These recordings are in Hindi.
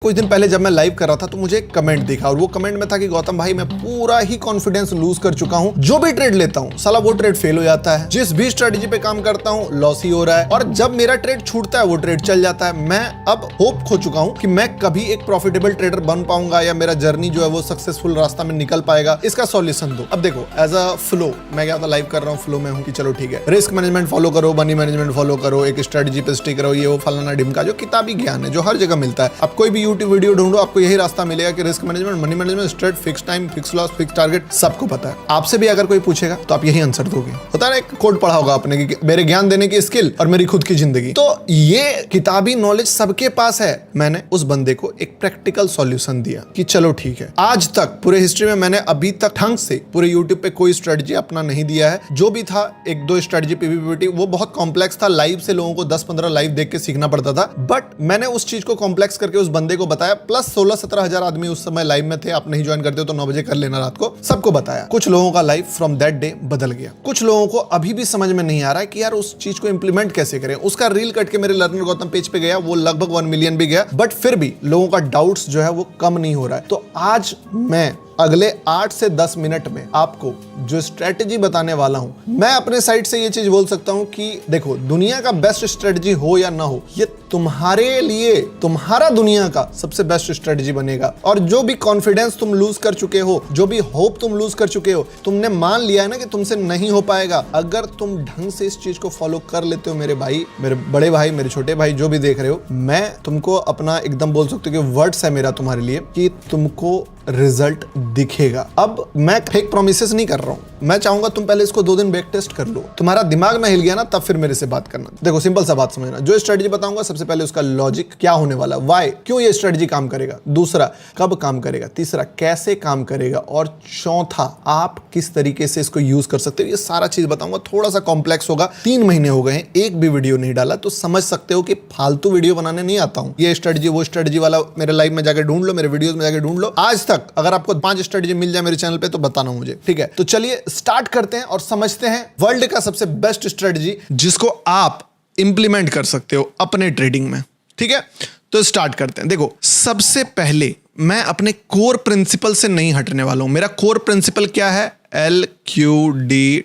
कुछ दिन पहले जब मैं लाइव कर रहा था तो मुझे एक कमेंट दिखा और वो कमेंट में था कि गौतम भाई मैं पूरा ही कॉन्फिडेंस लूज कर चुका हूं, जो भी ट्रेड लेता हूं साला वो ट्रेड फेल हो जाता है, जिस भी स्ट्रेटजी पे काम करता हूं लॉस ही हो रहा है, और जब मेरा ट्रेड छूटता है वो ट्रेड चल जाता है। मैं अब होप खो चुका हूं कि मैं कभी एक प्रॉफिटेबल ट्रेडर बन पाऊंगा या मेरा जर्नी जो है वो सक्सेसफुल रास्ता में निकल पाएगा। इसका सॉल्यूशन दो। अब देखो एज अ फ्लो मैं क्या था, लाइव कर रहा हूँ, फ्लो में हूँ कि चलो ठीक है, रिस्क मैनेजमेंट फॉलो करो, मनी मैनेजमेंट फॉलो करो, एक स्ट्रेटजी पे स्टिक करो, ये वो फलाना ढिमका, जो किताबी ज्ञान है जो हर जगह मिलता है। आप कोई भी यूट्यूब वीडियो ढूंढो आपको यही रास्ता मिलेगा कि risk management, money management, straight, fix time, fix loss, fix target, सबको पता है। आपसे भी अगर कोई पूछेगा तो आप यही आंसर दोगे। होता है ना, एक कोड पढ़ा होगा आपने कि मेरे ज्ञान देने की स्किल और मेरी खुद की जिंदगी। तो ये किताबी नॉलेज सबके पास है। मैंने उस बंदे को एक प्रैक्टिकल सॉल्यूशन दिया कि चलो ठीक है। आज तक पूरे हिस्ट्री में मैंने अभी तक ढंग से पूरे यूट्यूब पे कोई स्ट्रेटजी अपना नहीं दिया है। जो भी था एक दो स्ट्रेटजी पीवीपीटी, वो बहुत कॉम्प्लेक्स था, लाइव से लोगों को 10-15 लाइव देख के सीखना पड़ता था, बट मैंने उस चीज को कॉम्प्लेक्स करके उस बंदे को बताया। प्लस 16-17 हजार आदमी उस समय लाइव में थे। आप नहीं ज्वाइन करते हो तो 9 बजे कर लेना रात को। सबको बताया। कुछ लोगों का लाइफ फ्रॉम दैट डे बदल गया। कुछ लोगों को अभी भी समझ में नहीं आ रहा है कि यार उस चीज को इंप्लीमेंट कैसे करें। उसका रील कट के मेरे लर्नर गौतम पेज पे गया, वो लगभग 1 मिलियन भी गया, बट फिर भी लोगों का डाउट्स जो है वो कम नहीं हो रहा है। तो आज मैं अगले 8 से 10 मिनट में आपको जो स्ट्रेटजी बताने वाला हूं, मैं अपने साइड से ये चीज बोल सकता हूं कि देखो, दुनिया का बेस्ट स्ट्रेटजी हो या ना हो, ये तुम्हारे लिए, तुम्हारा दुनिया का सबसे बेस्ट स्ट्रेटजी बनेगा। और जो भी कॉन्फिडेंस तुम लूज कर चुके हो, जो भी होप तुम लूज कर चुके हो, तुमने मान लिया है ना कि तुमसे नहीं हो पाएगा, अगर तुम ढंग से इस चीज को फॉलो कर लेते हो, मेरे भाई, मेरे बड़े भाई, मेरे छोटे भाई, जो भी देख रहे हो, मैं तुमको अपना एकदम बोल सकते हो कि वर्ड्स है मेरा तुम्हारे लिए कि तुमको रिजल्ट दिखेगा। अब मैं फेक प्रोमिसेस नहीं कर रहा हूं। मैं चाहूंगा तुम पहले इसको 2 दिन बैक टेस्ट कर लो। तुम्हारा दिमाग में हिल गया ना, तब फिर मेरे से बात करना। देखो सिंपल सा बात समझना, जो स्ट्रेटजी बताऊंगा सबसे पहले उसका लॉजिक क्या होने वाला, व्हाई, क्यों ये स्ट्रेटजी काम करेगा, दूसरा कब काम करेगा, तीसरा कैसे काम करेगा, और चौथा आप किस तरीके से इसको यूज कर सकते हो। ये सारा चीज बताऊंगा। थोड़ा सा कॉम्प्लेक्स होगा। 3 महीने हो गए हैं, एक भी वीडियो नहीं डाला, तो समझ सकते हो कि फालतू वीडियो बनाने नहीं आता हूं। ये स्ट्रेटजी वो स्ट्रेटजी वाला मेरे लाइव में जाकर ढूंढ लो, मेरे वीडियोस में जाकर ढूंढ लो। आज तक अगर आपको 5 स्ट्रेटजी मिल जाए मेरे चैनल पे तो बताना मुझे, ठीक है। तो चलिए स्टार्ट करते हैं और समझते हैं वर्ल्ड का सबसे बेस्ट स्ट्रेटजी जिसको आप इंप्लीमेंट कर सकते हो अपने ट्रेडिंग में, ठीक है। तो स्टार्ट करते हैं। देखो सबसे पहले मैं अपने कोर प्रिंसिपल से नहीं हटने वाला हूं। मेरा कोर प्रिंसिपल क्या है? LQDTY,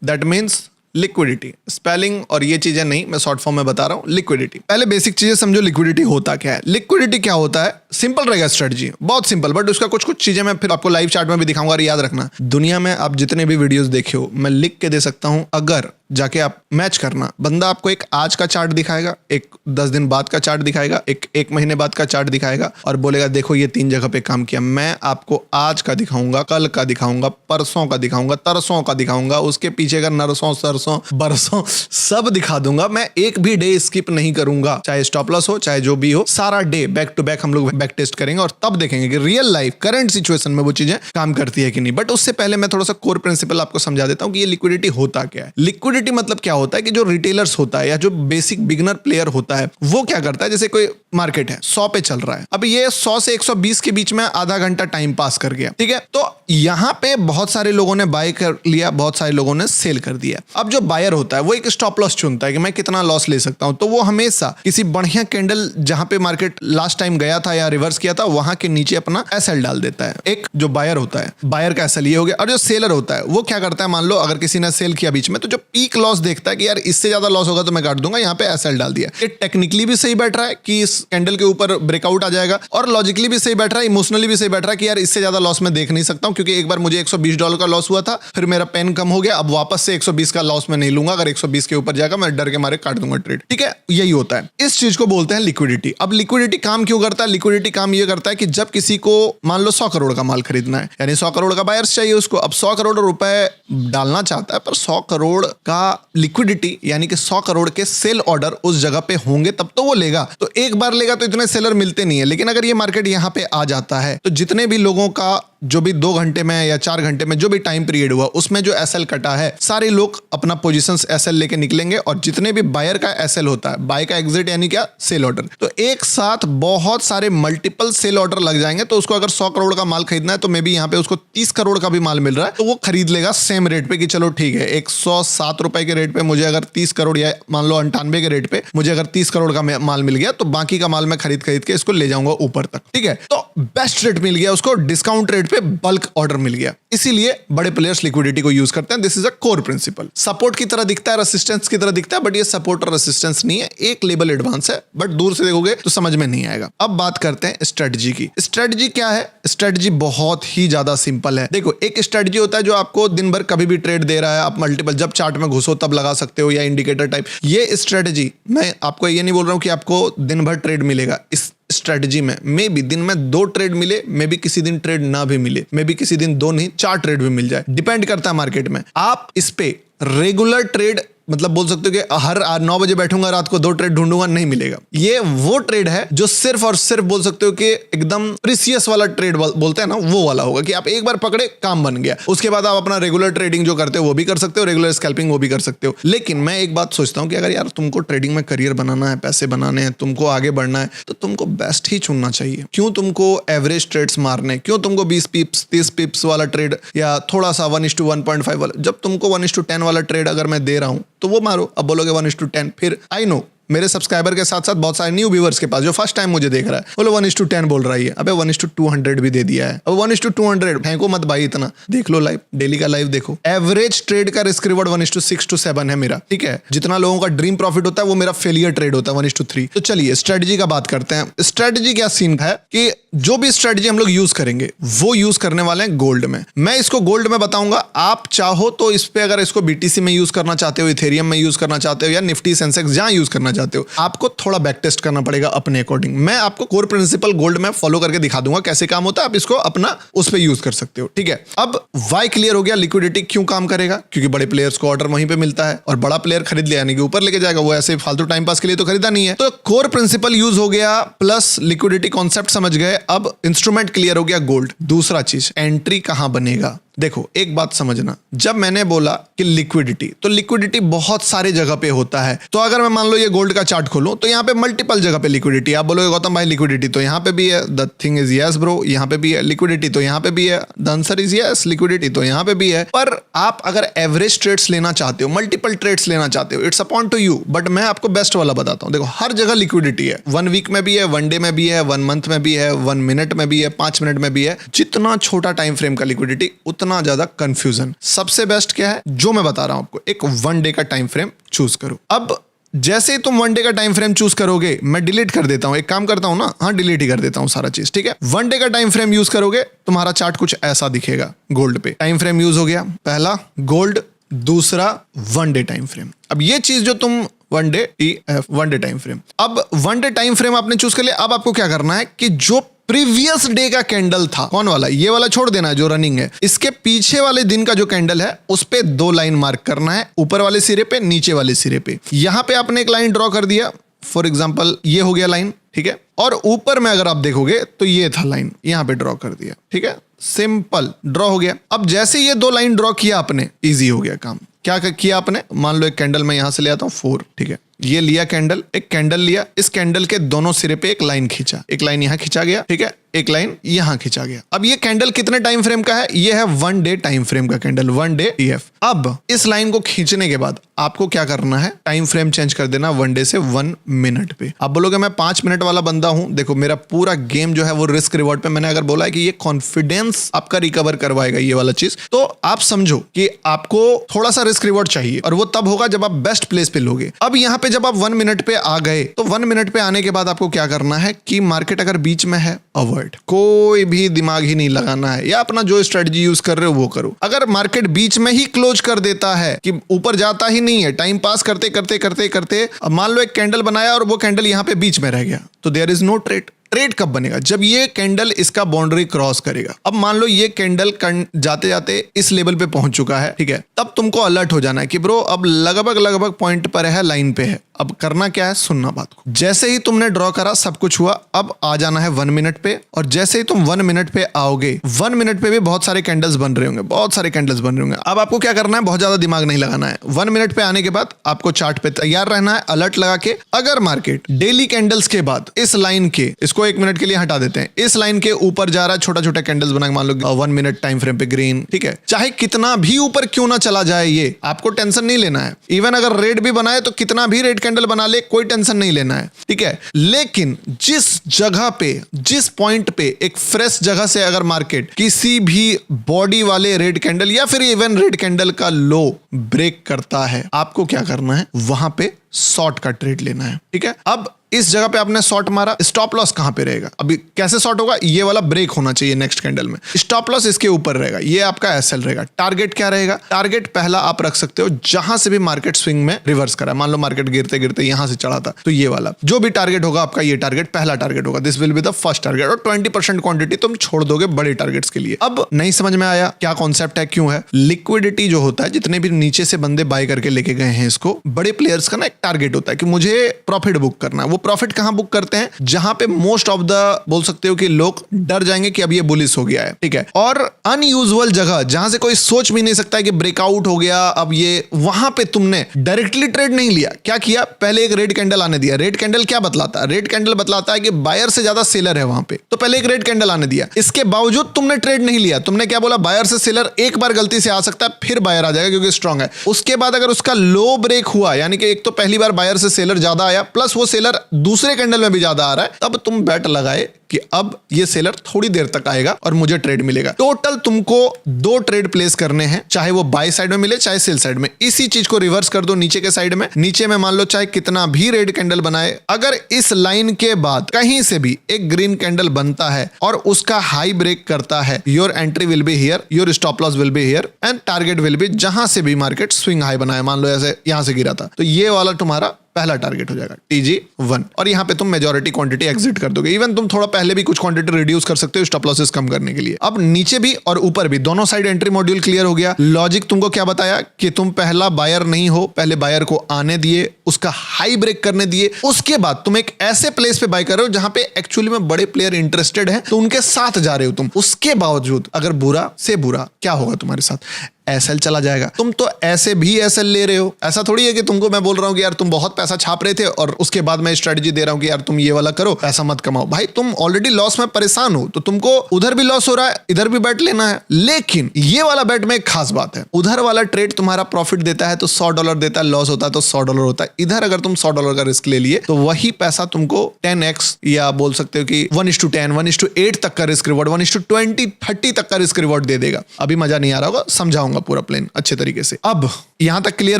that means liquidity. Spelling और ये चीजें नहीं, मैं शॉर्ट फॉर्म में बता रहा हूं। लिक्विडिटी, पहले बेसिक चीजें समझो। लिक्विडिटी होता क्या है? लिक्विडिटी क्या होता है? सिंपल रहेगा स्ट्रेटजी, बहुत सिंपल, बट उसका कुछ चीजें मैं फिर आपको लाइव चार्ट में भी दिखाऊंगा। और याद रखना, दुनिया में आप जितने भी वीडियोस देखे हो, मैं लिख के दे सकता हूं, अगर जाके आप मैच करना, बंदा आपको एक आज का चार्ट दिखाएगा, एक 10 दिन बाद का चार्ट दिखाएगा, एक महीने बाद का चार्ट दिखाएगा और बोलेगा देखो ये 3 जगह पे काम किया। मैं आपको आज का दिखाऊंगा, कल का दिखाऊंगा, परसों का दिखाऊंगा, तरसों का दिखाऊंगा, उसके पीछे का नरसों, सरसों, बरसों सब दिखा दूंगा। मैं एक भी डे स्किप नहीं करूंगा, चाहे स्टॉप लॉस हो, चाहे जो भी हो, सारा डे बैक टू बैक हम लोग बैक टेस्ट करेंगे और तब देखेंगे कि रियल लाइफ करंट सिचुएशन में वो चीजें काम करती है कि नहीं। बट उससे पहले मैं थोड़ा सा कोर प्रिंसिपल आपको समझा देता हूं कि ये लिक्विडिटी होता क्या है। लिक्विडिटी मतलब क्या होता है कि जो रिटेलर्स होता है या जो बेसिक बिगिनर प्लेयर होता है, वो क्या करता है, जैसे कोई मार्केट है 100 पे चल रहा है, अब ये 100 से 120 के बीच में आधा घंटा टाइम पास कर गया, ठीक है। तो यहां पे बहुत सारे लोगों ने बाय कर लिया, बहुत सारे लोगों ने सेल कर दिया। अब जो बायर होता है वो एक स्टॉप लॉस चुनता है कि मैं कितना लॉस ले सकता हूं, तो वो हमेशा किसी बढ़िया कैंडल जहां पे मार्केट लास्ट टाइम गया था या रिवर्स किया था, वहां के नीचे अपना एसएल डाल देता है। एक जो बायर होता है, बायर का एसएल ये हो गया। और जो सेलर होता है वो क्या करता है, मान लो अगर किसी ने सेल किया बीच में, तो जो पीक लॉस देखता है कि यार इससे ज्यादा लॉस होगा तो मैं काट दूंगा, यहाँ पे एसएल डाल दिया। ये टेक्निकली भी सही बैठ रहा है कि इस कैंडल के ऊपर ब्रेकआउट आ जाएगा, और लॉजिकली भी सही बैठ रहा है, इमोशनली भी सही बैठ रहा है कि यार इससे ज्यादा लॉस मैं देख नहीं सकता हूं, क्योंकि एक बार मुझे $120 का लॉस हुआ था, फिर मेरा पेन कम हो गया, अब वापस से 120 का लॉस मैं नहीं लूंगा। अगर 120 के ऊपर जाएगा मैं डर के मारे काट दूंगा ट्रेड, ठीक है। यही होता है, इस चीज को बोलते हैं लिक्विडिटी। अब लिक्विडिटी काम क्यों करता है? लिक्विडिटी काम ये करता है कि जब किसी को मान लो 100 करोड़ का माल खरीदना है, यानी 100 करोड़ का बायर्स चाहिए उसको, अब 100 करोड़ रुपए डालना चाहता है, पर 100 करोड़ का लिक्विडिटी यानी कि 100 करोड़ के सेल ऑर्डर उस जगह पे होंगे तब तो वो लेगा। तो एक बार लेगा तो इतने सेलर मिलते नहीं है। लेकिन अगर ये मार्केट यहाँ पे आ जाता है तो जितने भी लोगों का जो भी 2 घंटे में या 4 घंटे में जो भी टाइम पीरियड हुआ उसमें जो एसएल कटा है, सारे लोग अपना पोजीशंस एसएल लेके निकलेंगे और जितने भी बायर का एसएल होता है, बाय का एग्जिट यानी क्या, सेल ऑर्डर, तो एक साथ बहुत सारे मल्टीपल सेल ऑर्डर लग जाएंगे। तो उसको अगर 100 करोड़ का माल खरीदना है तो मे बी यहाँ पे उसको 30 करोड़ का भी माल मिल रहा है तो वो खरीद लेगा सेम रेट पे कि चलो ठीक है 107 रुपए के रेट पे मुझे अगर 30 करोड़ या मान लो 98 के रेट पे मुझे अगर 30 करोड़ का माल मिल गया तो बाकी का माल मैं खरीद के इसको ले जाऊंगा ऊपर तक। ठीक है, तो बेस्ट रेट मिल गया उसको, डिस्काउंट रेट पे बल्क ऑर्डर मिल गया। इसीलिए बड़े प्लेयर्स लिक्विडिटी को यूज करते हैं। This is a core principle. Support की तरह दिखता है, रेसिस्टेंस की तरह दिखता है, बट ये सपोर्ट और रेसिस्टेंस नहीं है, एक लेवल एडवांस है, बट दूर से देखोगे तो समझ में नहीं आएगा। अब बात करते हैं स्ट्रेटजी की। स्ट्रेटजी क्या है? स्ट्रेटजी बहुत ही ज्यादा सिंपल है। देखो, एक स्ट्रेटजी होता है जो आपको दिन भर कभी भी ट्रेड दे रहा है, आप मल्टीपल जब चार्ट में घुसो तब लगा सकते हो, या इंडिकेटर टाइप। ये स्ट्रेटजी, मैं आपको ये नहीं बोल रहा हूं कि आपको दिन भर ट्रेड मिलेगा। इस स्ट्रेटजी में मे बी दिन में 2 ट्रेड मिले, मे बी किसी दिन ट्रेड ना भी मिले, मे बी किसी दिन 2 नहीं 4 ट्रेड भी मिल जाए, डिपेंड करता है मार्केट में। आप इस पे रेगुलर ट्रेड मतलब बोल सकते हो कि हर 9 बजे बैठूंगा रात को 2 ट्रेड ढूंढूंगा, नहीं मिलेगा। ये वो ट्रेड है जो सिर्फ और सिर्फ बोल सकते हो कि एकदम प्रीसियस वाला ट्रेड बोलते हैं ना, वो वाला होगा कि आप एक बार पकड़े काम बन गया। उसके बाद आप अपना रेगुलर ट्रेडिंग जो करते हो वो भी कर सकते हो, रेगुलर स्कैल्पिंग वो भी कर सकते हो। लेकिन मैं एक बात सोचता हूं कि अगर यार तुमको ट्रेडिंग में करियर बनाना है, पैसे बनाने हैं, तुमको आगे बढ़ना है, तो तुमको बेस्ट ही चुनना चाहिए। क्यों तुमको एवरेज ट्रेड्स मारने, क्यों तुमको 20 पिप्स 30 पिप्स वाला ट्रेड या थोड़ा सा 1:1.5 वाला, जब तुमको 1:10 वाला ट्रेड अगर मैं दे रहा हूं तो वो मारो। अब बोलोगे 1:10, फिर आई नो मेरे सब्सक्राइबर के साथ साथ बहुत सारे न्यू व्यूअर्स के पास जो फर्स्ट टाइम मुझे देख रहा है, बोलो 1:10 बोल रहा है, अबे 1:200 भी दे दिया है। अब 1:200 फेंको मत भाई, इतना देख लो लाइव, डेली का लाइव देखो। एवरेज ट्रेड का रिस्क रिवॉर्ड 1:6 to 7 है मेरा। ठीक है, जितना लोगों का ड्रीम प्रॉफिट होता है वो मेरा फेलियर ट्रेड होता है 1:3। तो चलिए स्ट्रेटजी का बात करते हैं। स्ट्रेटजी क्या सीन है कि जो भी स्ट्रेटजी हम लोग यूज करेंगे वो यूज करने वाले हैं गोल्ड में। मैं इसको गोल्ड में बताऊंगा, आप चाहो तो इस पे अगर इसको बीटीसी में यूज करना चाहते हो, इथेरियम में यूज करना चाहते हो, या निफ्टी सेंसेक्स जहां यूज करना चाहते हो, आपको थोड़ा बैक टेस्ट करना पड़ेगा अपने अकॉर्डिंग। मैं आपको कोर प्रिंसिपल गोल्ड में फॉलो करके दिखा दूंगा कैसे काम होता है, आप इसको अपना उस पे यूज कर सकते हो। ठीक है, अब वाई क्लियर हो गया, लिक्विडिटी क्यों काम करेगा, क्योंकि बड़े प्लेयर्स को ऑर्डर वहीं पे मिलता है और बड़ा प्लेयर खरीद लिया यानी कि ऊपर लेके जाएगा, वो ऐसे फालतू टाइम पास के लिए तो खरीदा नहीं है। तो कोर प्रिंसिपल यूज हो गया, प्लस लिक्विडिटी कॉन्सेप्ट समझ गए, अब इंस्ट्रूमेंट क्लियर हो गया गोल्ड। दूसरा चीज, एंट्री कहां बनेगा। देखो एक बात समझना, जब मैंने बोला कि लिक्विडिटी, तो लिक्विडिटी बहुत सारे जगह पे होता है। तो अगर मैं मान लो ये गोल्ड का चार्ट खोलूं तो यहाँ पे मल्टीपल जगह पे लिक्विडिटी। आप बोलोगे गौतम भाई लिक्विडिटी तो यहाँ पे भी है, the thing is yes bro, यहाँ पे भी है लिक्विडिटी, तो यहाँ पे भी है, the answer is yes, liquidity तो यहाँ पे भी है। पर आप अगर एवरेज ट्रेड्स लेना चाहते हो, मल्टीपल ट्रेड्स लेना चाहते हो, it's upon two you, but मैं आपको बेस्ट वाला बताता हूँ। देखो हर जगह लिक्विडिटी है, 1 वीक में भी है, 1 डे में भी है, 1 मंथ में भी है, 1 मिनट में भी है, 5 मिनट में भी है। जितना छोटा टाइम फ्रेम का लिक्विडिटी उतना ज्यादा कंफ्यूजन। सबसे बेस्ट क्या है जो मैं बता रहा हूं आपको, एक 1 डे का टाइम फ्रेम चूज करो। अब जैसे ही तुम 1 डे का टाइम फ्रेम चूज करोगे, मैं डिलीट कर देता हूं, एक काम करता हूं ना, हाँ डिलीट ही कर देता हूं सारा चीज। ठीक है, 1 डे का टाइम फ्रेम यूज करोगे, तुम्हारा चार्ट कुछ ऐसा दिखेगा। गोल्ड पे टाइम फ्रेम यूज हो गया, पहला गोल्ड, दूसरा 1 डे टाइम फ्रेम। अब ये चीज जो तुम 1 day TF 1 day time frame, अब 1 डे टाइम फ्रेम आपने चूज कर लिया। अब आपको क्या करना है कि जो प्रीवियस डे का कैंडल था, कौन वाला, ये वाला छोड़ देना है जो रनिंग है, इसके पीछे वाले दिन का जो कैंडल है उस पे 2 लाइन मार्क करना है, ऊपर वाले सिरे पे, नीचे वाले सिरे पे। यहां पे आपने एक लाइन ड्रॉ कर दिया, फॉर एग्जांपल ये हो गया लाइन। ठीक है, और ऊपर में अगर आप देखोगे तो ये था लाइन, यहां पे ड्रॉ कर दिया। ठीक है, सिंपल ड्रॉ हो गया। अब जैसे ये 2 लाइन ड्रॉ किया आपने, इजी हो गया काम। क्या किया आपने, मान लो एक कैंडल मैं यहां से ले आता हूं 4। ठीक है, ये लिया कैंडल, एक कैंडल लिया, इस कैंडल के दोनों सिरे पे एक लाइन खींचा, एक लाइन यहां खींचा गया। ठीक है, एक लाइन यहां खींचा गया। अब ये कैंडल कितने टाइम फ्रेम का है, ये है 1 डे टाइम फ्रेम का कैंडल, 1 डे TF। अब इस लाइन को खींचने के बाद आपको क्या करना है, टाइम फ्रेम चेंज कर देना 1 डे से 1 मिनट पे। आप बोलोगे मैं 5 मिनट वाला बंदा हूं, देखो मेरा पूरा गेम जो है वो रिस्क रिवॉर्ड पे। मैंने अगर बोला है कि ये कॉन्फिडेंस आपका रिकवर करवाएगा ये वाला चीज, तो आप समझो कि आपको थोड़ा सा रिस्क रिवॉर्ड चाहिए, और वो तब होगा जब आप बेस्ट प्लेस पे लोगे। अब यहाँ पे जब आप 1 मिनट पे आ गए, तो 1 मिनट पे आने के बाद आपको क्या करना है कि मार्केट अगर बीच में है, अवॉइड, कोई भी दिमाग ही नहीं लगाना है, या अपना जो स्ट्रेटजी यूज कर रहे हो वो करो। अगर मार्केट बीच में ही क्लोज कर देता है कि ऊपर जाता ही नहीं है, टाइम पास करते करते करते करते, अब मान लो एक कैंडल बनाया और वो कैंडल यहाँ पे बीच में रह गया, तो there is no trade trade कब बनेगा? जब ये कैंडल इसका बाउंड्री क्रॉस करेगा। अब मान लो ये कैंडल जाते जाते इस लेवल पे पहुंच चुका है, ठीक है, तब तुमको अलर्ट हो जाना है कि ब्रो अब लगभग पॉइंट पर है, लाइन पे है। अब करना क्या है, सुनना बात को। जैसे ही तुमने ड्रॉ करा, सब कुछ हुआ, अब आ जाना है 1 मिनट पे। और जैसे ही तुम 1 मिनट पे आओगे, 1 मिनट पे भी बहुत सारे कैंडल्स बन रहे होंगे, बहुत सारे कैंडल्स बन रहे होंगे। अब आपको क्या करना है, बहुत ज्यादा दिमाग नहीं लगाना है। 1 मिनट पे आने के बाद आपको चार्ट पे तैयार रहना है, अलर्ट लगा के। अगर मार्केट डेली कैंडल्स के बाद इस लाइन के, इसको 1 मिनट के लिए हटा देते हैं, इस लाइन के ऊपर जा रहा है, छोटा छोटा कैंडल्स बना के, मान लो 1 मिनट टाइम फ्रेम पे ग्रीन, ठीक है, चाहे कितना भी ऊपर क्यों ना चला जाए, ये आपको टेंशन नहीं लेना है। इवन अगर रेड भी बनाए तो कितना भी रेड कैंडल बना ले, कोई टेंशन नहीं लेना है, ठीक है। लेकिन जिस जगह पे, जिस पॉइंट पे एक फ्रेश जगह से अगर मार्केट किसी भी बॉडी वाले रेड कैंडल या फिर इवन रेड कैंडल का लो ब्रेक करता है, आपको क्या करना है, वहां पे शॉर्ट का ट्रेड लेना है, ठीक है। अब इस जगह पे आपने शॉर्ट मारा, स्टॉप लॉस कहां पे रहेगा? अभी कैसे शॉर्ट होगा, ये वाला ब्रेक होना चाहिए नेक्स्ट कैंडल में, स्टॉप लॉस इसके ऊपर रहेगा, ये आपका एसएल रहेगा। टारगेट क्या रहेगा? टारगेट पहला आप रख सकते हो जहां से भी मार्केट स्विंग में रिवर्स करा, मान लो मार्केट गिरते गिरते यहां से चढ़ा था, तो ये वाला जो भी टारगेट होगा आपका, ये टारगेट पहला टारगेट होगा, this will be the first target. और 20% क्वांटिटी तुम छोड़ दोगे बड़े टारगेट्स के लिए। अब नहीं समझ में आया क्या कॉन्सेप्ट है, क्यों है? लिक्विडिटी जो होता है, जितने भी नीचे से बंदे बाय करके लेके गए हैं इसको, बड़े प्लेयर्स का ना एक टारगेट होता है कि मुझे प्रॉफिट बुक करना है। वो प्रॉफिट कहां बुक करते हैं? जहां पे मोस्ट ऑफ द, बोल सकते हो कि लोग डर जाएंगे कि अब ये बुलिश हो गया है, ठीक है। और अनयूजुअल जगह जहां से कोई सोच भी नहीं सकता है कि ब्रेकआउट हो गया अब ये, वहां पे तुमने डायरेक्टली ट्रेड नहीं लिया। क्या किया? पहले एक रेड कैंडल आने दिया। रेड कैंडल क्या बतलाता है? रेड कैंडल बतलाता है कि बायर से ज्यादा सेलर है वहां पे, तो पहले एक रेड कैंडल आने दिया। इसके बावजूद तुमने ट्रेड नहीं लिया। तुमने क्या बोला, बायर से सेलर एक बार गलती से आ सकता है, फिर बायर आ जाएगा क्योंकि स्ट्रांग है। उसके बाद अगर उसका लो ब्रेक हुआ, यानी कि एक तो पहली बार बायर से सेलर ज्यादा आया, प्लस वो सेलर दूसरे कैंडल में भी ज्यादा आ रहा है, तब तुम बैट लगाए कि अब ये सेलर थोड़ी देर तक आएगा और मुझे ट्रेड मिलेगा। टोटल तुमको 2 ट्रेड प्लेस करने हैं, चाहे वो बाय साइड में मिले चाहे सेल साइड में। इसी चीज को रिवर्स कर दो नीचे के साइड में। नीचे में मान लो चाहे कितना भी रेड कैंडल बनाए, अगर इस लाइन के बाद कहीं से भी एक ग्रीन कैंडल बनता है और उसका हाई ब्रेक करता है, your entry will be here, your stop loss will be here and target will be जहां से भी मार्केट स्विंग हाई बनाए। मान लो ऐसे यहां से गिरा था, तो ये वाला तुम्हारा पहला टारगेट हो जाएगा, TG1। और यहां पे तुम मेजॉरिटी क्वांटिटी एग्जिट कर दोगे। इवन तुम थोड़ा पहले भी कुछ क्वांटिटी रिड्यूस कर सकते हो स्टॉप लॉसेस कम करने के लिए। अब नीचे भी और ऊपर भी दोनों साइड एंट्री मॉड्यूल क्लियर हो गया। लॉजिक तुमको क्या बताया कि तुम पहला बायर नहीं हो, पहले बायर को आने दिए, उसका हाई ब्रेक करने दिए, उसके बाद तुम एक ऐसे प्लेस पे बाय कर रहे हो जहां पे एक्चुअली में बड़े प्लेयर इंटरेस्टेड हैं, तो उनके साथ जा रहे हो तुम। उसके बावजूद अगर बुरा से बुरा क्या होगा तुम्हारे साथ, एसएल चला जाएगा। तुम तो ऐसे भी एसएल ले रहे हो, ऐसा थोड़ी है कि तुमको मैं बोल रहा हूं कि यार तुम बहुत पैसा छाप रहे थे और उसके बाद मैं स्ट्रेटजी दे रहा हूं कि यार तुम ये वाला करो, पैसा मत कमाओ। भाई तुम ऑलरेडी लॉस में परेशान हो, तो तुमको उधर भी लॉस हो रहा है, इधर भी बैट लेना है। लेकिन ये वाला बैट में एक खास बात है, उधर वाला ट्रेड तुम्हारा प्रॉफिट देता है तो $100 देता है, लॉस होता है तो $100 होता है। इधर अगर तुम $100 का रिस्क ले लिए तो वही पैसा तुमको 10x या बोल सकते हो कि 1:10, 1:8 तक का रिस्क रिवॉर्ड, 1:20, 30 तक का रिस्क रिवॉर्ड दे देगा। अभी मजा नहीं आ रहा होगा, समझाऊंगा पूरा प्लान अच्छे तरीके से। अब यहां तक क्लियर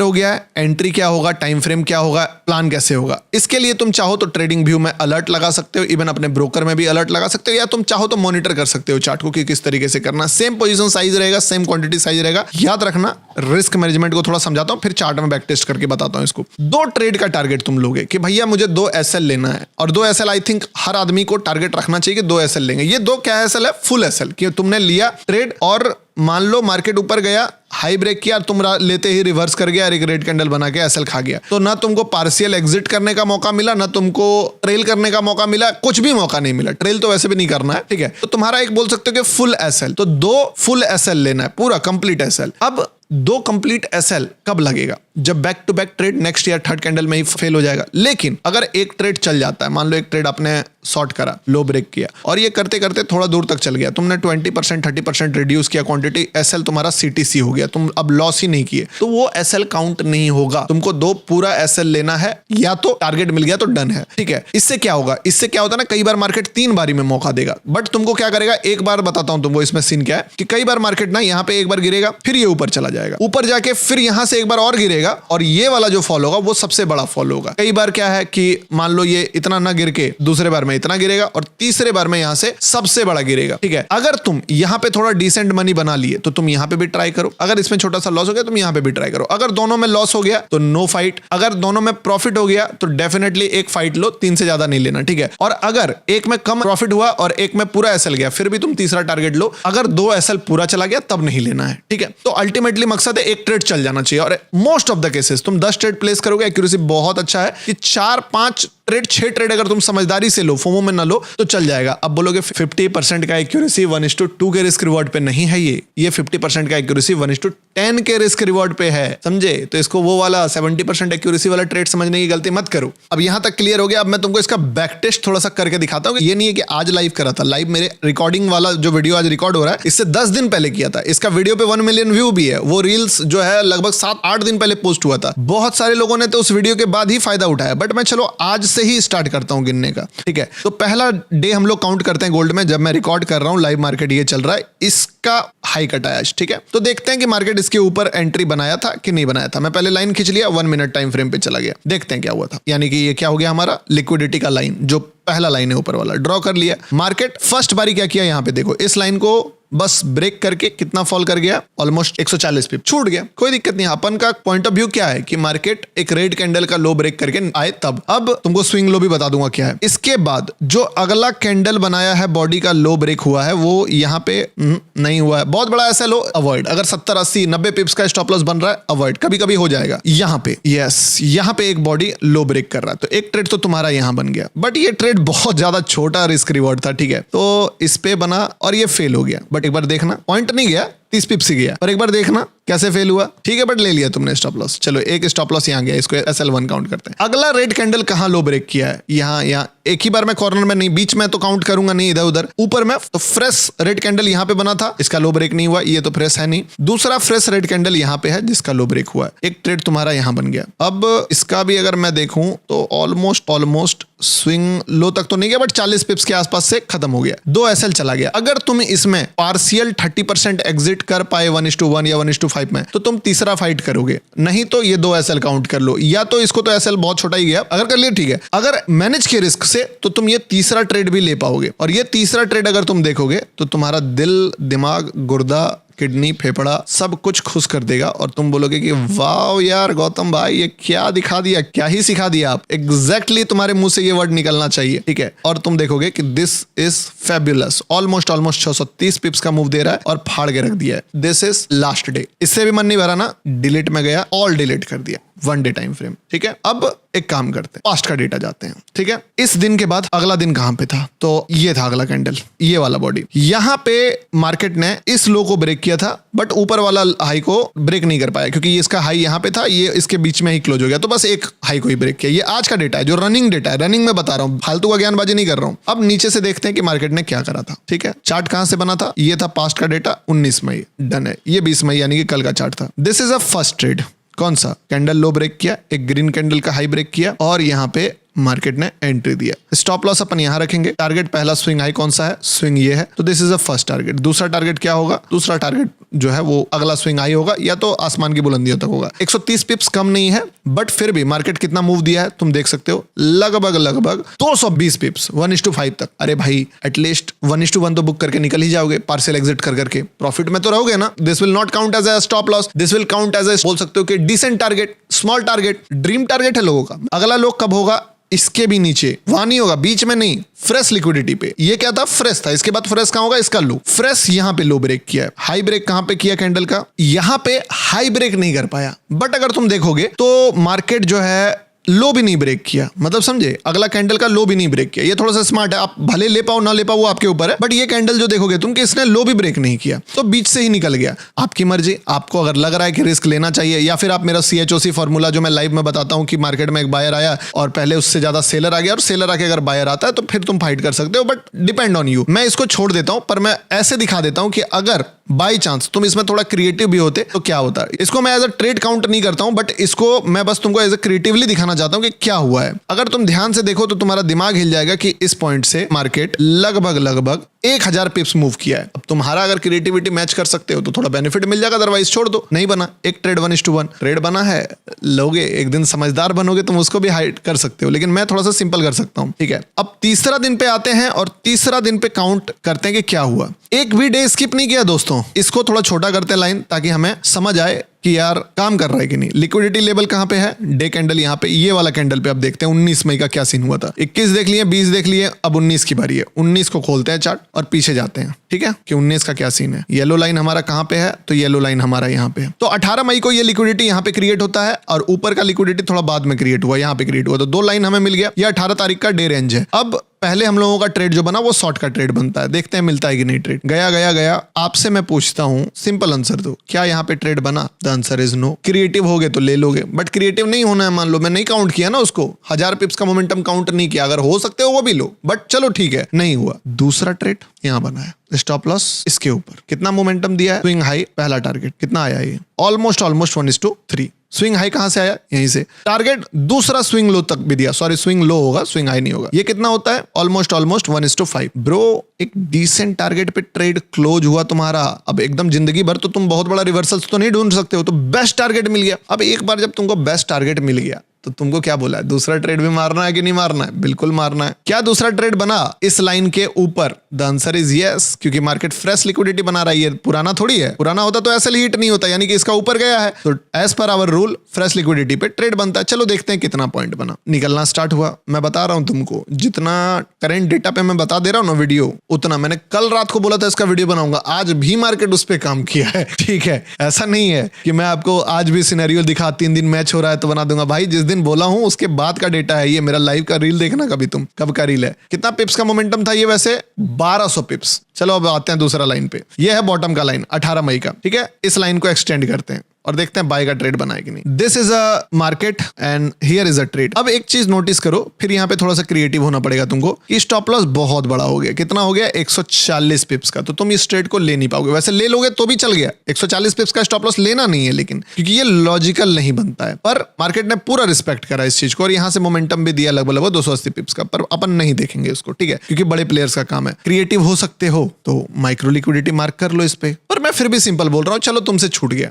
हो गया है, एंट्री क्या होगा, टाइम फ्रेम क्या होगा, प्लान कैसे होगा। इसके लिए तुम चाहो तो ट्रेडिंग व्यू में अलर्ट लगा सकते हो, इवन अपने ब्रोकर में भी अलर्ट लगा सकते हो, या तुम चाहो तो मॉनिटर कर सकते हो चार्ट को कि किस तरीके से करना। सेम पोजीशन साइज रहेगा, सेम क्वांटिटी साइज रहेगा। याद रखना, रिस्क मैनेजमेंट को थोड़ा समझाता हूं, फिर चार्ट में बैक टेस्ट करके बताता हूं इसको। 2 ट्रेड का टारगेट तुम लोगे कि भैया मुझे 2 एसएल लेना है, और 2 एसएल आई थिंक हर आदमी को टारगेट रखना चाहिए कि 2 एसएल लेंगे। ये 2 क्या एसएल है? फुल एसएल, कि तुमने लिया ट्रेड और मान लो मार्केट ऊपर गया, हाई ब्रेक किया, तुम लेते ही रिवर्स कर गया और एक रेड कैंडल बना के एसएल खा गया, तो ना तुमको पार्शियल एग्जिट करने का मौका मिला, ना तुमको ट्रेल करने का मौका मिला, कुछ भी मौका नहीं मिला। ट्रेल तो वैसे भी नहीं करना है, ठीक है। तो तुम्हारा एक बोल सकते हो कि फुल एसएल, तो 2 फुल एसएल लेना है, पूरा कंप्लीट एसएल। अब 2 कंप्लीट एसएल कब लगेगा? जब back to back trade next या थर्ड कैंडल में ही फेल हो जाएगा। लेकिन अगर एक ट्रेड चल जाता है, मान लो एक ट्रेड आपने शॉर्ट करा, लो ब्रेक किया, और ये करते करते थोड़ा दूर तक चल गया, तुमने 20%, 30% रिड्यूस किया क्वांटिटी, एसएल तुम्हारा सीटीसी हो गया, तुम अब लॉस ही नहीं किए, तो वो एसएल काउंट नहीं होगा। तुमको 2 पूरा एसएल लेना है, या तो टारगेट मिल गया तो डन है, ठीक है। इससे क्या होगा? इससे क्या होता है ना, कई बार मार्केट 3 बारी में मौका देगा, बट तुमको क्या करेगा, एक बार बताता हूं तुमको इसमें सीन क्या है, कि कई बार मार्केट ना यहां पे एक बार गिरेगा, फिर ये ऊपर चला जाएगा, ऊपर जाके फिर यहां से एक बार और गिरेगा, गिरेगा और ये वाला जो फॉल होगा वो सबसे बड़ा फॉल होगा। कई बार क्या है कि मान लो ये इतना ना गिर के दूसरे बार में इतना गिरेगा और तीसरे बार में यहां से सबसे बड़ा गिरेगा, ठीक है। अगर तुम यहां पे थोड़ा डिसेंट मनी बना लिए तो तुम यहां पे भी ट्राई करो, अगर इसमें छोटा सा लॉस हो गया तुम यहां पे भी ट्राई करो। अगर दोनों में लॉस हो गया तो नो फाइट, अगर दोनों में प्रॉफिट हो गया तो डेफिनेटली एक फाइट लो, 3 से ज्यादा नहीं लेना, ठीक है। और अगर एक में कम प्रॉफिट हुआ और एक में पूरा एसएल गया फिर भी तुम तीसरा टारगेट लो, अगर 2 एसएल पूरा चला गया तब नहीं लेना है, ठीक है। तो अल्टीमेटली मकसद है एक ट्रेड चल जाना चाहिए और मोस्ट ऑफ द केसेस तुम 10 ट्रेड प्लेस करोगे, एक्यूरेसी बहुत अच्छा है कि 4-5 ट्रेड 6 ट्रेड अगर तुम समझदारी से लो, फोमो में ना लो तो चल जाएगा। अब बोलोगे 50% का एक्यूरेसी 1:2 के रिस्क रिवॉर्ड पे नहीं है, ये 50% का एक्यूरेसी 1:10 के रिस्क रिवॉर्ड पे है, समझे। तो इसको वो वाला 70% एक्यूरेसी वाला ट्रेड समझने की गलती मत करो। अब यहां तक क्लियर हो गया। अब मैं तुमको इसका बैक टेस्ट थोड़ा सा करके दिखाता हूं। ये नहीं है कि आज लाइव करा था, लाइव मेरे रिकॉर्डिंग वाला जो वीडियो आज रिकॉर्ड हो रहा है इससे 10 दिन पहले किया था। इसका वीडियो पे 1 मिलियन व्यू भी है। वो रील्स जो है लगभग 7-8 दिन पहले पोस्ट हुआ था। बहुत सारे लोगों ने तो उस वीडियो के बाद ही फायदा उठाया, बट मैं चलो आज से ही स्टार्ट करता हूं गिनने का, ठीक है। तो पहला डे हम लोग काउंट करते हैं गोल्ड में, जब मैं रिकॉर्ड कर रहा हूं लाइव मार्केट ये चल रहा है, इसका हाई कट आया, ठीक है। तो देखते हैं कि मार्केट इसके ऊपर एंट्री बनाया था कि नहीं बनाया था। मैं पहले लाइन खींच लिया, 1 मिनट टाइम फ्रेम पे चला गया, देखते हैं क्या हुआ था। यानी कि ये क्या हो गया हमारा लिक्विडिटी का लाइन, जो पहला लाइन है ऊपर वाला ड्रॉ कर लिया। मार्केट फर्स्ट बारी क्या किया, यहां पे देखो इस लाइन को बस ब्रेक करके कितना फॉल कर गया, ऑलमोस्ट 140 पिप छूट गया। कोई दिक्कत नहीं, अपन का पॉइंट ऑफ व्यू क्या है कि मार्केट एक रेड कैंडल का लो ब्रेक करके आए तब। अब तुमको स्विंग लो भी बता दूंगा क्या है। इसके बाद जो अगला कैंडल बनाया है बॉडी का लो ब्रेक हुआ है वो यहाँ पे नहीं हुआ है। बहुत बड़ा ऐसा लो अवॉइड, अगर 70 80 90 पिप्स का स्टॉप लॉस बन रहा है अवॉइड, कभी कभी हो जाएगा। यहाँ पे यस, यहाँ पे एक बॉडी लो ब्रेक कर रहा है तो एक ट्रेड तो तुम्हारा यहाँ बन गया, बट ये ट्रेड बहुत ज्यादा छोटा रिस्क रिवॉर्ड था, ठीक है। तो इस पे बना और ये फेल हो गया, बट एक बार देखना पॉइंट नहीं गया, 30 पिप्स ही गया, पर एक बार देखना कैसे फेल हुआ, ठीक है। बट ले लिया तुमने स्टॉप लॉस, चलो एक स्टॉप लॉस यहाँ गया, इसको SL1 काउंट करते हैं। अगला रेड कैंडल कहाँ लो ब्रेक किया है, यहाँ एक ही बार में कॉर्नर में नहीं, बीच में तो काउंट करूंगा नहीं, इधर उधर ऊपर में। तो फ्रेश रेड कैंडल यहाँ पे बना था, इसका लो ब्रेक नहीं हुआ, ये तो फ्रेश है नहीं। दूसरा फ्रेश रेड कैंडल यहाँ पे है जिसका लो ब्रेक हुआ है, एक ट्रेड तुम्हारा यहाँ बन गया। अब इसका भी अगर मैं देखूं तो ऑलमोस्ट स्विंग लो तक तो नहीं गया, बट 40 पिप्स के आसपास से खत्म हो गया, 2 SL चला गया। अगर तुम इसमें पार्शियल 30% एग्जिट कर पाए 1:1 या 1:5 में तो तुम तीसरा फाइट करोगे, नहीं तो ये 2 SL काउंट कर लो, या तो इसको तो SL बहुत छोटा ही गया, अगर कर लिया ठीक है। अगर मैनेज के रिस्क से तो तुम ये तीसरा ट्रेड भी ले पाओगे, और ये तीसरा ट्रेड अगर तुम देखोगे तो तुम्हारा दिल, दिमाग, गुर्दा, किडनी, फेफड़ा सब कुछ खुश कर देगा और तुम बोलोगे कि वाह यार गौतम भाई ये क्या दिखा दिया, क्या ही सिखा दिया आप। एग्जैक्टली तुम्हारे मुंह से ये वर्ड निकलना चाहिए, ठीक है। और तुम देखोगे कि दिस इज फैबुलस, ऑलमोस्ट 630 पिप्स का मूव दे रहा है और फाड़ के रख दिया है। दिस इज लास्ट डे, इससे भी मन नहीं भरा ना, डिलीट में गया, ऑल डिलीट कर दिया, 1 डे टाइम फ्रेम, ठीक है। अब एक काम करते हैं, पास्ट का डेटा जाते हैं, ठीक है। इस दिन के बाद अगला दिन कहां पे था, तो ये था अगला कैंडल, ये वाला बॉडी। यहां पे मार्केट ने इस लो को ब्रेक किया था, बट ऊपर वाला हाई को ब्रेक नहीं कर पाया क्योंकि इसका हाई यहां पे था, ये इसके बीच में ही क्लोज हो गया, तो बस एक हाई को ही ब्रेक किया। ये आज का डेटा है, जो रनिंग डेटा है, रनिंग में बता रहा हूं, फालतू का ज्ञानबाजी नहीं कर रहा हूं। अब नीचे से देखते हैं कि मार्केट ने क्या करा था, ठीक है। चार्ट कहां से बना था, ये था पास्ट का डेटा 19 मई, डन है। ये 20 मई यानी कि कल का चार्ट था। This is a first trade, कौन सा कैंडल लो ब्रेक किया, एक ग्रीन कैंडल का हाई ब्रेक किया और यहां पे मार्केट ने एंट्री दिया। स्टॉप लॉस अपन यहां रखेंगे। टारगेट पहला स्विंग हाई कौन सा है, स्विंग ये है, तो this is a first target. दूसरा टारगेट क्या होगा, दूसरा टारगेट जो है वो अगला स्विंग हाई होगा या तो आसमान की बुलंदियों तक होगा। 130 पिप्स कम नहीं है, बट फिर भी मार्केट कितना मूव दिया है तुम देख सकते हो, लगभग 220 पिप्स 1:5 तक। अरे भाई एटलीस्ट 1:1 तो बुक करके निकल ही जाओगे, पार्शियल एग्जिट कर करके प्रॉफिट में तो रहोगे ना। This will not count as a stop loss, this will count as बोल सकते हो कि decent target, small target, dream target है लोगों का। अगला लोग कब होगा, इसके भी नीचे, वहां नहीं होगा, बीच में नहीं, फ्रेश लिक्विडिटी पे। ये क्या था, फ्रेश था, इसके बाद फ्रेश कहां होगा, इसका लो। फ्रेश यहां पे लो ब्रेक किया है, हाई ब्रेक कहां पे किया कैंडल का, यहां पे हाई ब्रेक नहीं कर पाया, बट अगर तुम देखोगे तो मार्केट जो है लो भी नहीं ब्रेक किया, मतलब समझे, अगला कैंडल का लो भी नहीं ब्रेक किया। ये थोड़ा सा स्मार्ट है, आप भले ले पाओ ना ले पाओ वो आपके ऊपर है, बट ये कैंडल जो देखोगे तुम कि इसने लो भी ब्रेक नहीं किया, तो बीच से ही निकल गया। आपकी मर्जी, आपको अगर लग रहा है कि रिस्क लेना चाहिए, या फिर आप मेरा CHOC फॉर्मूला जो मैं लाइव में बताता हूं कि मार्केट में एक बायर आया और पहले उससे ज्यादा सेलर आ गया और सेलर आके अगर बायर आता है तो फिर तुम फाइट कर सकते हो, बट डिपेंड ऑन यू। मैं इसको छोड़ देता हूं, पर मैं ऐसे दिखा देता हूं कि अगर बाई चांस तुम इसमें थोड़ा क्रिएटिव भी होते तो क्या होता है। इसको मैं एज अ ट्रेड काउंट नहीं करता हूं, बट इसको मैं बस तुमको एज अ क्रिएटिवली दिखाना चाहता हूं कि क्या हुआ है। अगर तुम ध्यान से देखो तो तुम्हारा दिमाग हिल जाएगा कि इस पॉइंट से मार्केट लगभग 1000 पिप्स मूव किया है। अब तुम्हारा अगर क्रिएटिविटी मैच कर सकते हो तो थोड़ा बेनिफिट मिल जाएगा, अदरवाइज छोड़ दो। नहीं बना, एक ट्रेड 1:1 ट्रेड बना है, लोगे एक दिन समझदार बनोगे तुम उसको भी हाइड कर सकते हो, लेकिन मैं थोड़ा सा सिंपल कर सकता हूं, ठीक है। अब तीसरा दिन पे आते हैं और तीसरा दिन पे काउंट करते हैं कि क्या हुआ। एक भी डे स्किप नहीं किया दोस्तों। इसको थोड़ा छोटा करते हैं लाइन, ताकि हमें समझ आए कि यार काम कर रहा है कि नहीं। लिक्विडिटी लेवल कहां पे है, डे कैंडल यहाँ पे, ये वाला कैंडल पे। अब देखते हैं 19 मई का क्या सीन हुआ था। 21 देख लिए, 20 देख लिए, अब 19 की बारी है। 19 को खोलते हैं चार्ट और पीछे जाते हैं, ठीक है, कि 19 का क्या सीन है। येलो लाइन हमारा कहां पे है, तो येलो लाइन हमारा यहाँ पे है। तो 18 मई को ये लिक्विडिटी यहाँ पे क्रिएट होता है और ऊपर का लिक्विडिटी थोड़ा बाद में क्रिएट हुआ, यहाँ पे क्रिएट हुआ। तो 2 लाइन हमें मिल गया। ये 18 तारीख का डे रेंज है। अब पहले हम लोगों का ट्रेड जो बना वो शॉर्ट का ट्रेड बनता है, देखते हैं मिलता है कि नहीं ट्रेड। गया आपसे मैं पूछता हूं, सिंपल आंसर दो, क्या यहाँ पे ट्रेड बना? The answer is no. Creative होगे तो ले लोगे, बट क्रिएटिव नहीं होना है। मान लो मैं नहीं काउंट किया ना उसको, 1000 पिप्स का मोमेंटम काउंट नहीं किया। अगर हो सकते हो वो भी लो, बट चलो ठीक है, नहीं हुआ। दूसरा ट्रेड यहाँ बना है, स्टॉप लॉस इसके ऊपर। कितना मोमेंटम दिया है? स्विंग हाई पहला टारगेट कितना आया? ये ऑलमोस्ट 1:3। स्विंग हाई कहां से आया? यहीं से। टारगेट दूसरा स्विंग लो तक भी दिया, सॉरी स्विंग लो होगा, स्विंग हाई नहीं होगा। ये कितना होता है? ऑलमोस्ट 1:5। ब्रो एक डिसेंट टारगेट पे ट्रेड क्लोज हुआ तुम्हारा। अब एकदम जिंदगी भर तो तुम बहुत बड़ा रिवर्सल तो नहीं ढूंढ सकते हो, तो बेस्ट टारगेट मिल गया। अब एक बार जब तुमको बेस्ट टारगेट मिल गया तो तुमको क्या बोला है? दूसरा ट्रेड भी मारना है कि नहीं मारना है? बिल्कुल मारना है। क्या दूसरा ट्रेड बना इस लाइन के ऊपर? द आंसर इज यस, क्योंकि मार्केट फ्रेश लिक्विडिटी बना रही है, पुराना थोड़ी है। पुराना होता तो ऐसे हिट नहीं होता, यानी कि इसका ऊपर गया है, तो as per our rule fresh liquidity पे ट्रेड बनता है। चलो देखते हैं कितना पॉइंट बना। निकलना स्टार्ट हुआ। मैं बता रहा हूं तुमको, जितना करेंट डेटा पे मैं बता दे रहा हूं ना वीडियो, उतना मैंने कल रात को बोला था इसका वीडियो बनाऊंगा, आज भी मार्केट उस पर काम किया है, ठीक है। ऐसा नहीं है कि मैं आपको आज भी सिनेरियो दिखा 3 दिन मैच हो रहा है तो बना दूंगा। भाई जिस दिन बोला हूं उसके बाद का डेटा है ये। मेरा लाइव का रील देखना कभी तुम, कब का रील है। कितना पिप्स का मोमेंटम था ये? वैसे 1200 पिप्स। चलो अब आते हैं दूसरा लाइन पे। ये है बॉटम का लाइन 18 मई का, ठीक है। इस लाइन को एक्सटेंड करते हैं और देखते हैं बाय का ट्रेड बना है कि नहीं। This is a market and here is a trade. अब एक चीज नोटिस करो, फिर यहाँ पे थोड़ा सा क्रिएटिव होना पड़ेगा तुमको, कि स्टॉप लॉस बहुत बड़ा हो गया। कितना हो गया? 140 पिप्स का। तो तुम इस ट्रेड को ले नहीं पाओगे। वैसे ले लोगे तो भी चल गया, 140 पिप्स का स्टॉप लॉस लेना नहीं है, लेकिन क्योंकि ये लॉजिकल नहीं बनता है। पर मार्केट ने पूरा रिस्पेक्ट करा इस चीज को और यहाँ से मोमेंटम भी दिया लगभग 280 पिप्स का। पर अपन नहीं देखेंगे उसको, ठीक है, क्योंकि बड़े प्लेयर्स का काम है। क्रिएटिव हो सकते हो तो माइक्रो लिक्विडिटी मार्क कर लो इस पे। पर मैं फिर भी सिंपल बोल रहा हूँ, चलो तुमसे छूट गया,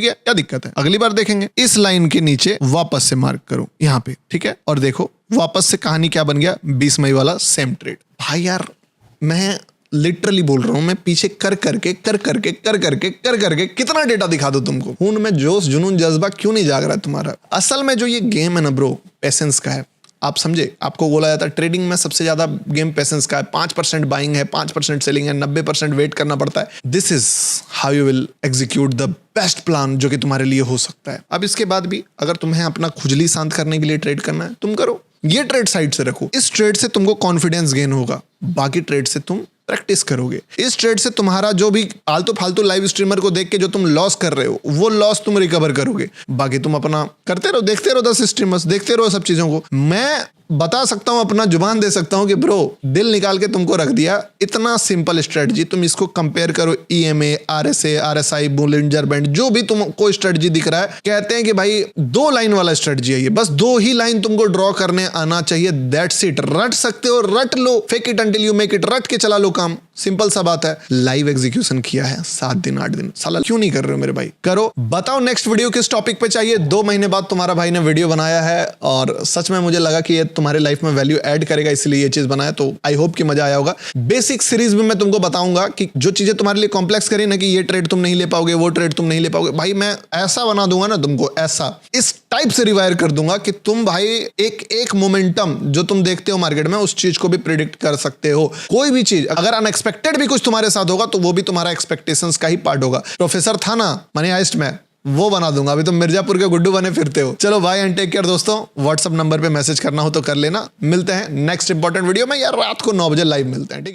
क्या दिक्कत है, अगली बार देखेंगे। इस लाइन के नीचे वापस से मार्क करो यहाँ पे, ठीक है, और देखो वापस से कहानी क्या बन गया। 20 मई वाला सेम ट्रेड। भाई यार मैं लिटरली बोल रहा हूं, मैं पीछे कर करके कितना डेटा दिखा दूं तुमको। खून में जोश जुनून जज्बा क्यों नहीं जाग रहा है तुम्हारा? असल में जो ये गेम है ना ब्रो, पेशेंस का है। आप समझे, आपको बोला जाता है ट्रेडिंग में सबसे ज्यादा गेम पेशेंस का है। 5% बाइंग है, 5% सेलिंग है, 90% वेट करना पड़ता है। This is how you will execute the best plan जो कि तुम्हारे लिए हो सकता है। अब इसके बाद भी अगर तुम्हें अपना खुजली शांत करने के लिए ट्रेड करना है, तुम करो। ये ट्रेड साइड से रखो। इस ट्रेड से तुमको कॉन्फिडेंस गेन होगा, बाकी ट्रेड से तुम प्रैक्टिस करोगे। इस ट्रेड से तुम्हारा जो भी आलतू फालतू लाइव स्ट्रीमर को देख के जो तुम लॉस कर रहे हो, वो लॉस तुम रिकवर करोगे। बाकी तुम अपना करते रहो, देखते रहो 10 स्ट्रीमर्स, देखते रहो सब चीजों को। मैं बता सकता हूं, अपना जुबान दे सकता हूं कि ब्रो दिल निकाल के तुमको रख दिया। इतना सिंपल स्ट्रेटजी, तुम इसको कंपेयर करो EMA, RSA, RSI, Bollinger band, जो भी तुमको स्ट्रेटजी दिख रहा है। कहते हैं कि भाई 2 लाइन वाला स्ट्रेटजी है ये, बस 2 ही लाइन तुमको ड्रॉ करने आना चाहिए। That's it. रट सकते हो, रट लो, fake it until you make it, रट के चला लो काम। सिंपल सा बात है। लाइव एग्जीक्यूशन किया है 7 दिन 8 दिन, साला क्यों नहीं कर रहे हो मेरे भाई? करो। बताओ नेक्स्ट वीडियो किस टॉपिक पे चाहिए। 2 महीने बाद तुम्हारा भाई ने वीडियो बनाया है और सच में मुझे लगा कि ये तुम्हारे लाइफ में वैल्यू ऐड करेगा, इसलिए ये चीज बनाया। तो आई होप कि मजा आया होगा। बेसिक सीरीज में मैं तुमको बताऊंगा कि जो चीजें तुम्हारे लिए कॉम्प्लेक्स करें ना, कि ये ट्रेड तुम नहीं ले पाओगे, वो ट्रेड तुम नहीं ले पाओगे, भाई मैं ऐसा बना दूंगा ना तुमको, ऐसा इस टाइप से रिवायर कर दूंगा कि तुम भाई एक मोमेंटम जो तुम देखते हो मार्केट में, उस चीज को भी प्रिडिक्ट कर सकते हो। कोई भी चीज अगर अनएक्सपेक्टेड भी कुछ तुम्हारे साथ होगा तो वो भी तुम्हारा एक्सपेक्टेशंस का ही पार्ट होगा। प्रोफेसर था ना मनी हाइस्ट में, वो बना दूंगा। अभी तुम मिर्जापुर के गुड्डू बने फिरते हो। चलो बाय एंड टेक केयर दोस्तों। व्हाट्सएप नंबर पे मैसेज करना हो तो कर लेना। मिलते हैं नेक्स्ट इंपॉर्टेंट वीडियो में यार, रात को 9 बजे लाइव मिलते हैं, ठीक है।